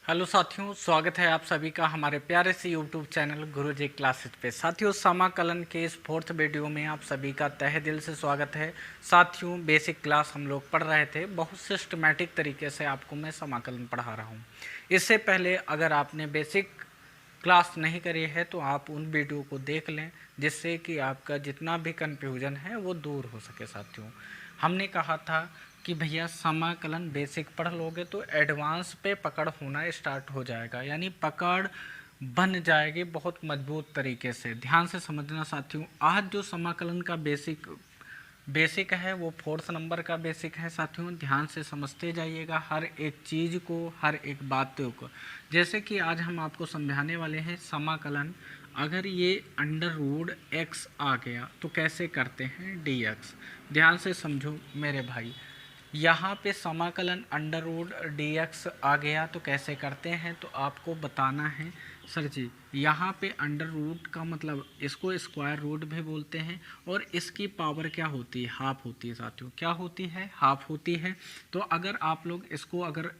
Hello साथियों, स्वागत है आप सभी का हमारे प्यारे से यूट्यूब चैनल गुरुजी क्लासेस पे। साथियों, समाकलन के इस फोर्थ वीडियो में आप सभी का तहे दिल से स्वागत है। साथियों, बेसिक क्लास हम लोग पढ़ रहे थे, बहुत सिस्टमैटिक तरीके से आपको मैं समाकलन पढ़ा रहा हूँ। इससे पहले अगर आपने बेसिक क्लास नहीं करी है तो आप उन वीडियो को देख लें, जिससे कि आपका जितना भी कन्फ्यूजन है वो दूर हो सके। साथियों, हमने कहा था कि भैया समाकलन बेसिक पढ़ लोगे तो एडवांस पे पकड़ होना स्टार्ट हो जाएगा, यानी पकड़ बन जाएगी बहुत मजबूत तरीके से। ध्यान से समझना साथियों, आज जो समाकलन का बेसिक है वो फोर्थ नंबर का बेसिक है। साथियों, ध्यान से समझते जाइएगा हर एक चीज़ को, हर एक बातों को। जैसे कि आज हम आपको समझाने वाले हैं समाकलन, अगर ये अंडर रूट एक्स आ गया तो कैसे करते हैं डी एक्स। ध्यान से समझो मेरे भाई, यहाँ पे समाकलन अंडर रूट डी एक्स आ गया तो कैसे करते हैं, तो आपको बताना है सर जी। यहाँ पे अंडर रूट का मतलब इसको स्क्वायर रूट भी बोलते हैं, और इसकी पावर क्या होती है, हाफ होती है। साथियों, क्या होती है, हाफ होती है। तो अगर आप लोग इसको अगर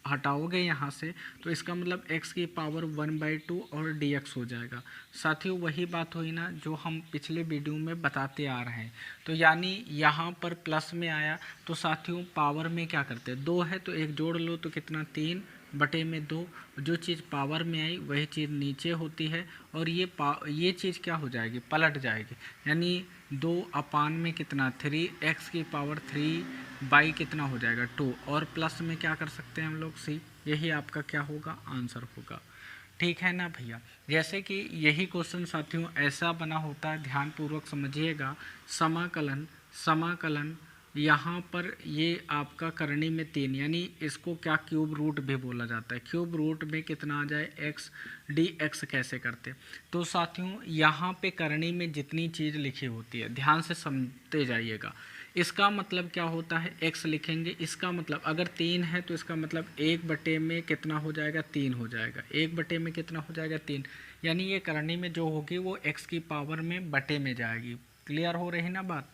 हटाओगे यहाँ से तो इसका मतलब x की पावर 1/2 और dx हो जाएगा। साथियों, वही बात हुई ना जो हम पिछले वीडियो में बताते आ रहे हैं। तो यानी यहाँ पर प्लस में आया तो साथियों पावर में क्या करते हैं, 2 है तो एक जोड़ लो तो कितना, 3/2। जो चीज़ पावर में आई वही चीज़ नीचे होती है, और ये चीज़ क्या हो जाएगी, पलट जाएगी। यानी 2 में कितना, 3x की पावर 3 कितना हो जाएगा, 2। और प्लस में क्या कर सकते हैं हम लोग, सी। यही आपका क्या होगा, आंसर होगा। ठीक है ना भैया। जैसे कि यही क्वेश्चन साथियों ऐसा बना होता है, ध्यान पूर्वक समझिएगा। समाकलन समाकलन यहाँ पर ये आपका करनी में 3, यानी इसको क्या क्यूब रूट भी बोला जाता है। क्यूब रूट में कितना आ जाए, एक्स। डी एक्स कैसे करते, तो साथियों यहाँ पे करनी में जितनी चीज़ लिखी होती है ध्यान से समझते जाइएगा। इसका मतलब क्या होता है, x लिखेंगे, इसका मतलब अगर 3 है तो इसका मतलब 1/में कितना हो जाएगा, 3 हो जाएगा। 1/में कितना हो जाएगा, 3। यानी ये करनी में जो होगी वो x की पावर में बटे में जाएगी। क्लियर हो रही ना बात।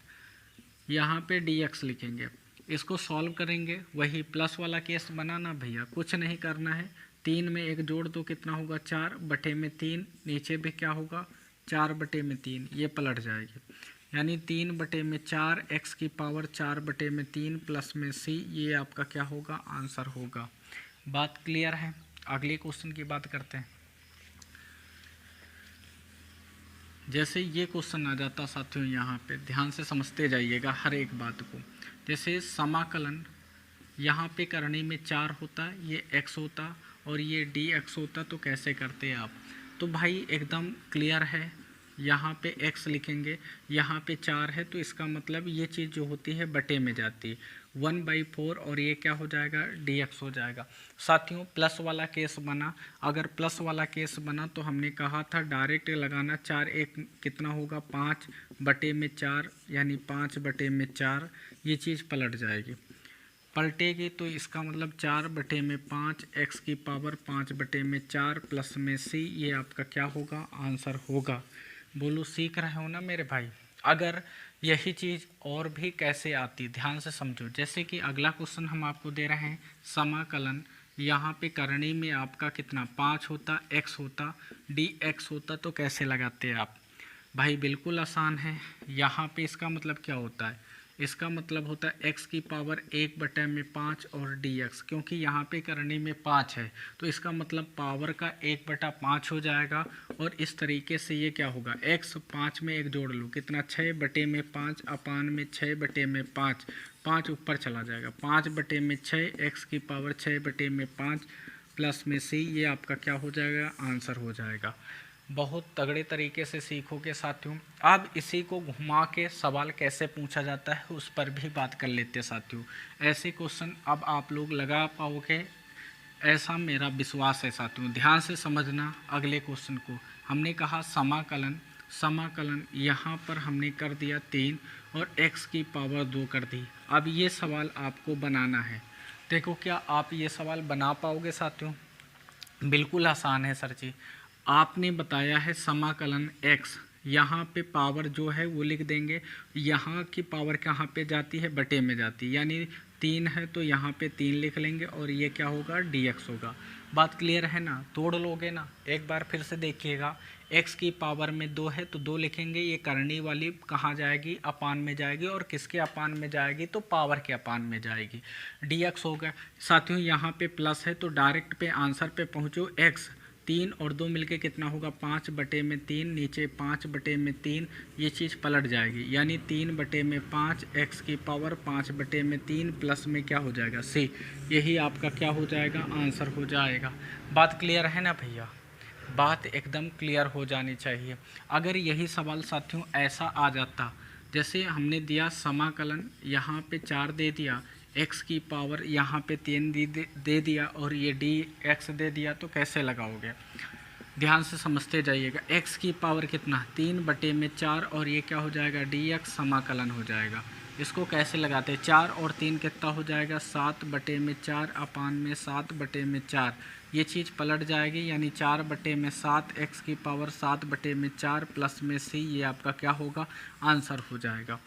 यहाँ पे dx लिखेंगे, इसको सॉल्व करेंगे, वही प्लस वाला केस बनाना भैया, कुछ नहीं करना है। 3 में 1 जोड़ दो कितना होगा, 4/3। नीचे भी क्या होगा, 4/3, ये पलट जाएगी। यानी 3/4, x की पावर 4/3 प्लस में c, ये आपका क्या होगा, आंसर होगा। बात क्लियर है। अगले क्वेश्चन की बात करते हैं। जैसे ये क्वेश्चन आ जाता साथियों, यहाँ पे ध्यान से समझते जाइएगा हर एक बात को। जैसे समाकलन यहाँ पे करने में 4 होता, ये x होता और ये dx होता, तो कैसे करते आप। तो भाई एकदम क्लियर है, यहाँ पे x लिखेंगे, यहाँ पे 4 है तो इसका मतलब ये चीज़ जो होती है बटे में जाती है, 1/4, और ये क्या हो जाएगा, dx हो जाएगा। साथियों प्लस वाला केस बना, अगर प्लस वाला केस बना तो हमने कहा था डायरेक्ट लगाना, 4 1 कितना होगा, 5/4, यानी 5/4, ये चीज़ पलट जाएगी। पलटेगी तो इसका मतलब 4/5, x की पावर 5/4 प्लस में c, ये आपका क्या होगा, आंसर होगा। बोलो सीख रहे हो ना मेरे भाई। अगर यही चीज़ और भी कैसे आती, ध्यान से समझो। जैसे कि अगला क्वेश्चन हम आपको दे रहे हैं, समाकलन यहाँ पे करनी में आपका कितना, 5 होता, x होता, dx होता, तो कैसे लगाते हैं आप भाई। बिल्कुल आसान है। यहाँ पे इसका मतलब क्या होता है, इसका मतलब होता है x की पावर 1/5 और dx, क्योंकि यहाँ पे करने में 5 है तो इसका मतलब पावर का 1/5 हो जाएगा। और इस तरीके से ये क्या होगा, x 5 में 1 जोड़ लो कितना, 6/5 अपान में 6/5, 5 ऊपर चला जाएगा, 5/6, x की पावर 6/5 प्लस में c, ये आपका क्या हो जाएगा, आंसर हो जाएगा। बहुत तगड़े तरीके से सीखोगे साथियों। अब इसी को घुमा के सवाल कैसे पूछा जाता है उस पर भी बात कर लेते हैं साथियों। ऐसे क्वेश्चन अब आप लोग लगा पाओगे ऐसा मेरा विश्वास है साथियों। ध्यान से समझना अगले क्वेश्चन को। हमने कहा समाकलन यहाँ पर हमने कर दिया 3 और x की पावर 2 कर दी। अब ये सवाल आपको बनाना है। देखो क्या आप ये सवाल बना पाओगे साथियों। बिल्कुल आसान है सर जी। आपने बताया है समाकलन x, यहाँ पे पावर जो है वो लिख देंगे, यहाँ की पावर कहाँ पे जाती है, बटे में जाती है, यानी 3 है तो यहाँ पे 3 लिख लेंगे और ये क्या होगा, dx होगा। बात क्लियर है ना? तोड़ लोगे ना? एक बार फिर से देखिएगा, x की पावर में 2 है तो 2 लिखेंगे, ये करनी वाली कहाँ जाएगी? अपान में जाएगी, और किसके अपान में जाएगी? तो पावर के अपान में जाएगी। dx हो गया साथियों, यहाँ पे प्लस है तो डायरेक्ट पे आंसर पे पहुँचो। x 3 और 2 मिलके कितना होगा? 5/3, नीचे 5/3, ये चीज़ पलट जाएगी, यानी 3/5 x की पावर 5/3 प्लस में क्या हो जाएगा? c। यही आपका क्या हो जाएगा? आंसर हो जाएगा। बात क्लियर है ना भैया? बात एकदम क्लियर हो जानी चाहिए। अगर यही सवाल साथियों ऐसा आ जाता, जैसे हमने दिया समाकलन, यहाँ पे 4 दे दिया, x की पावर यहाँ पे 3 दे दिया, और ये dx दे दिया, तो कैसे लगाओगे? ध्यान से समझते जाइएगा। x की पावर कितना? 3/4, और ये क्या हो जाएगा? dx समाकलन हो जाएगा। इसको कैसे लगाते हैं? 4 और 3 कितना हो जाएगा? 7/4 अपान में 7/4, ये चीज़ पलट जाएगी, यानी 4/7 x की पावर 7/4 प्लस में c, ये आपका क्या होगा? आंसर हो जाएगा।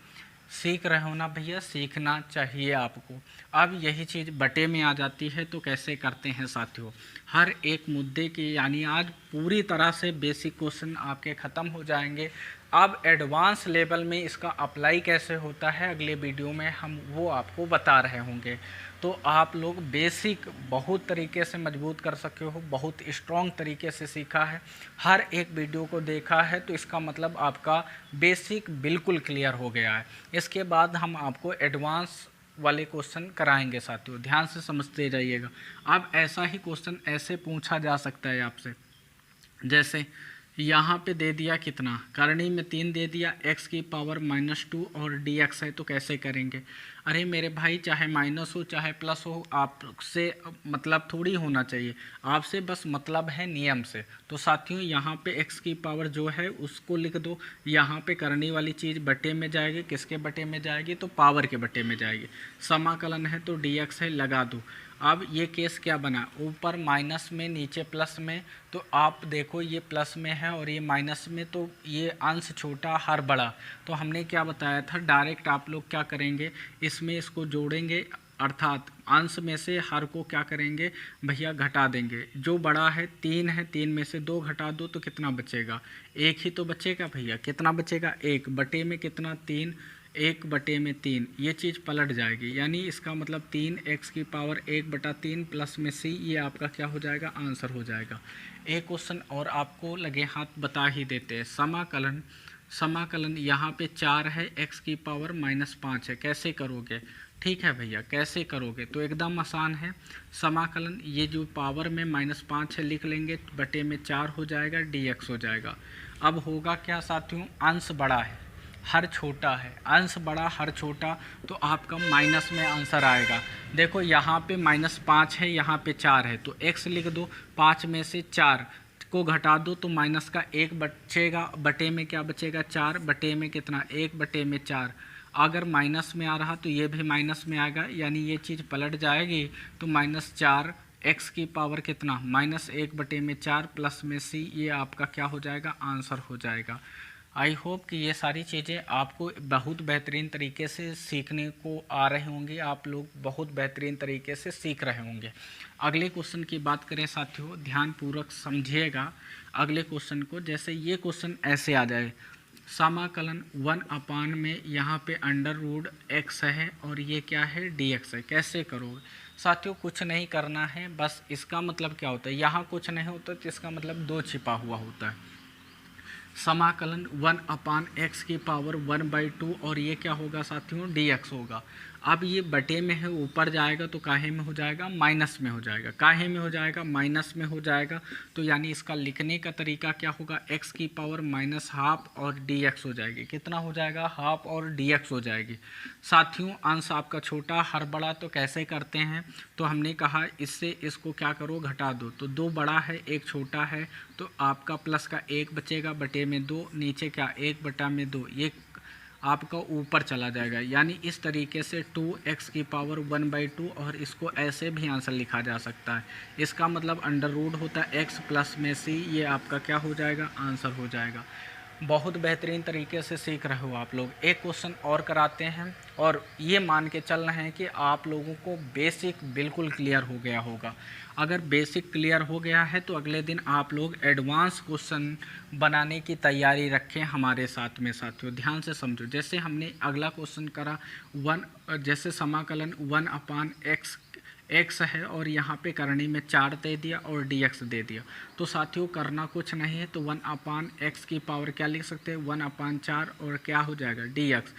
सीख रहे हो ना भैया? सीखना चाहिए आपको। अब यही चीज़ बटे में आ जाती है, तो कैसे करते हैं साथियों? हर एक मुद्दे की, यानी आज पूरी तरह से बेसिक क्वेश्चन आपके ख़त्म हो जाएंगे। अब एडवांस लेवल में इसका अप्लाई कैसे होता है, अगले वीडियो में हम वो आपको बता रहे होंगे। तो आप लोग बेसिक बहुत तरीके से मजबूत कर सके हो, बहुत स्ट्रॉन्ग तरीके से सीखा है, हर एक वीडियो को देखा है, तो इसका मतलब आपका बेसिक बिल्कुल क्लियर हो गया है। इसके बाद हम आपको एडवांस वाले क्वेश्चन कराएंगे साथियों, ध्यान से समझते जाइएगा। अब ऐसा ही क्वेश्चन ऐसे पूछा जा सकता है आपसे, जैसे यहाँ पे दे दिया कितना? करनी में 3 दे दिया, x की पावर -2 और dx है, तो कैसे करेंगे? अरे मेरे भाई, चाहे माइनस हो चाहे प्लस हो, आपसे मतलब थोड़ी होना चाहिए, आपसे बस मतलब है नियम से। तो साथियों यहाँ पे x की पावर जो है उसको लिख दो, यहाँ पे करने वाली चीज़ बटे में जाएगी, किसके बटे में जाएगी? तो पावर के बटे में जाएगी। समाकलन है तो dx है, लगा दो। अब ये केस क्या बना? ऊपर माइनस में, नीचे प्लस में, तो आप देखो ये प्लस में है और ये माइनस में, तो ये अंश छोटा हर बड़ा। तो हमने क्या बताया था? डायरेक्ट आप लोग क्या करेंगे, इसमें इसको जोड़ेंगे, अर्थात अंश में से हर को क्या करेंगे भैया? घटा देंगे। जो बड़ा है 3 है, 3 में से 2 घटा दो तो कितना बचेगा? 1 ही तो बचेगा भैया। कितना बचेगा? 1 बटे में कितना? 3, 1/3, ये चीज़ पलट जाएगी, यानी इसका मतलब 3x की पावर 1/3 प्लस में c, ये आपका क्या हो जाएगा? आंसर हो जाएगा। एक क्वेश्चन और आपको लगे हाथ बता ही देते हैं। समाकलन यहाँ पे 4 है, x की पावर -5 है, कैसे करोगे? ठीक है भैया, कैसे करोगे? तो एकदम आसान है। समाकलन, ये जो पावर में -5 है लिख लेंगे, बटे में 4 हो जाएगा, dx हो जाएगा। अब होगा क्या साथियों? अंश बड़ा है, हर छोटा है, अंश बड़ा हर छोटा, तो आपका माइनस में आंसर आएगा। देखो यहाँ पे -5 है, यहाँ पे 4 है, तो x लिख दो, 5 में से 4 को घटा दो तो माइनस का 1 बचेगा, बटे में क्या बचेगा? 4, बटे में कितना? 1/4। अगर माइनस में आ रहा तो ये भी माइनस में आएगा, यानी ये चीज़ पलट जाएगी, तो -4 x की पावर कितना? -1/4 प्लस में c, ये आपका क्या हो जाएगा? आंसर हो जाएगा। आई होप कि ये सारी चीज़ें आपको बहुत बेहतरीन तरीके से सीखने को आ रही होंगी, आप लोग बहुत बेहतरीन तरीके से सीख रहे होंगे। अगले क्वेश्चन की बात करें साथियों, ध्यानपूर्वक समझिएगा अगले क्वेश्चन को। जैसे ये क्वेश्चन ऐसे आ जाए, समाकलन 1 में यहाँ पे √x है और ये क्या है? dx है, कैसे करोगे साथियों? कुछ नहीं करना है, बस इसका मतलब क्या होता है? यहाँ कुछ नहीं होता तो इसका मतलब 2 छिपा हुआ होता है। समाकलन 1/x की पावर 1/2, और ये क्या होगा साथियों? dx होगा। अब ये बटे में है, ऊपर जाएगा तो काहे में हो जाएगा? माइनस में हो जाएगा। काहे में हो जाएगा? माइनस में हो जाएगा। तो यानी इसका लिखने का तरीका क्या होगा? x की पावर -½ और dx हो जाएगी। कितना हो जाएगा? ½ और dx हो जाएगी। साथियों अंश आपका छोटा हर बड़ा, तो कैसे करते हैं? तो हमने कहा इससे इसको क्या करो? घटा दो। तो 2 बड़ा है, 1 छोटा है, तो आपका प्लस का 1 बचेगा, बटे में 2, नीचे क्या? 1/2, ये आपका ऊपर चला जाएगा। यानी इस तरीके से 2x की पावर 1/2, और इसको ऐसे भी आंसर लिखा जा सकता है। इसका मतलब अंडर रूट होता है x प्लस में c, ये आपका क्या हो जाएगा? आंसर हो जाएगा। बहुत बेहतरीन तरीके से सीख रहे हो आप लोग। एक क्वेश्चन और कराते हैं और ये मान के चल रहे हैं कि आप लोगों को बेसिक बिल्कुल क्लियर हो गया होगा। अगर बेसिक क्लियर हो गया है तो अगले दिन आप लोग एडवांस क्वेश्चन बनाने की तैयारी रखें हमारे साथ में साथियों। ध्यान से समझो, जैसे हमने अगला क्वेश्चन करा जैसे समाकलन 1/x एक्स है और यहाँ पे करनी में 4 दे दिया और dx दे दिया। तो साथियों करना कुछ नहीं है, तो 1/x की पावर क्या लिख सकते हैं 1/4 और क्या हो जाएगा dx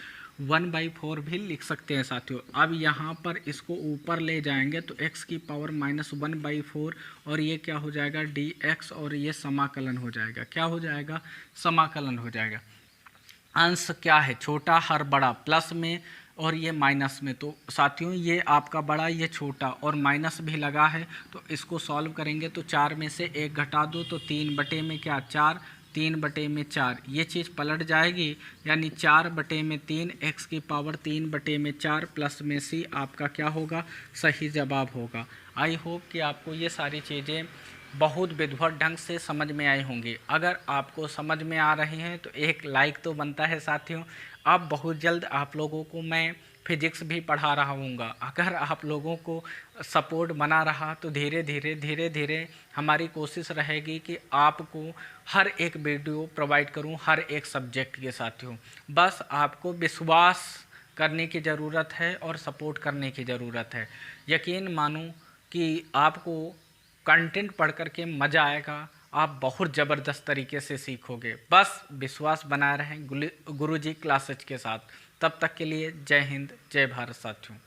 1/4 भी लिख सकते हैं साथियों। अब यहाँ पर इसको ऊपर ले जाएंगे तो x की पावर -1/4 और ये क्या हो जाएगा dx और ये समाकलन हो जाएगा। क्या हो जाएगा? समाकलन हो जाएगा। अंश क्या है? छोटा हर बड़ा, प्लस में और ये माइनस में। तो साथियों ये आपका बड़ा, ये छोटा और माइनस भी लगा है, तो इसको सॉल्व करेंगे तो 4 में से 1 घटा दो तो 3 में क्या 4, 3/4 ये चीज़ पलट जाएगी, यानी 4/3 x की पावर 3/4 प्लस में c आपका क्या होगा? सही जवाब होगा। आई होप कि आपको ये सारी चीज़ें बहुत विधिवत ढंग से समझ में आई होंगी। अगर आपको समझ में आ रही हैं तो एक लाइक तो बनता है साथियों। अब बहुत जल्द आप लोगों को मैं फिजिक्स भी पढ़ा रहा हूँगा। अगर आप लोगों को सपोर्ट बना रहा तो धीरे धीरे हमारी कोशिश रहेगी कि आपको हर एक वीडियो प्रोवाइड करूँ हर एक सब्जेक्ट के साथियों। बस आपको विश्वास करने की ज़रूरत है और सपोर्ट करने की ज़रूरत है। यकीन मानो कि आपको कंटेंट पढ़ कर के मज़ा आएगा, आप बहुत ज़बरदस्त तरीके से सीखोगे। बस विश्वास बनाए रहें गुरुजी क्लासेज के साथ। तब तक के लिए जय हिंद, जय भारत साथियों।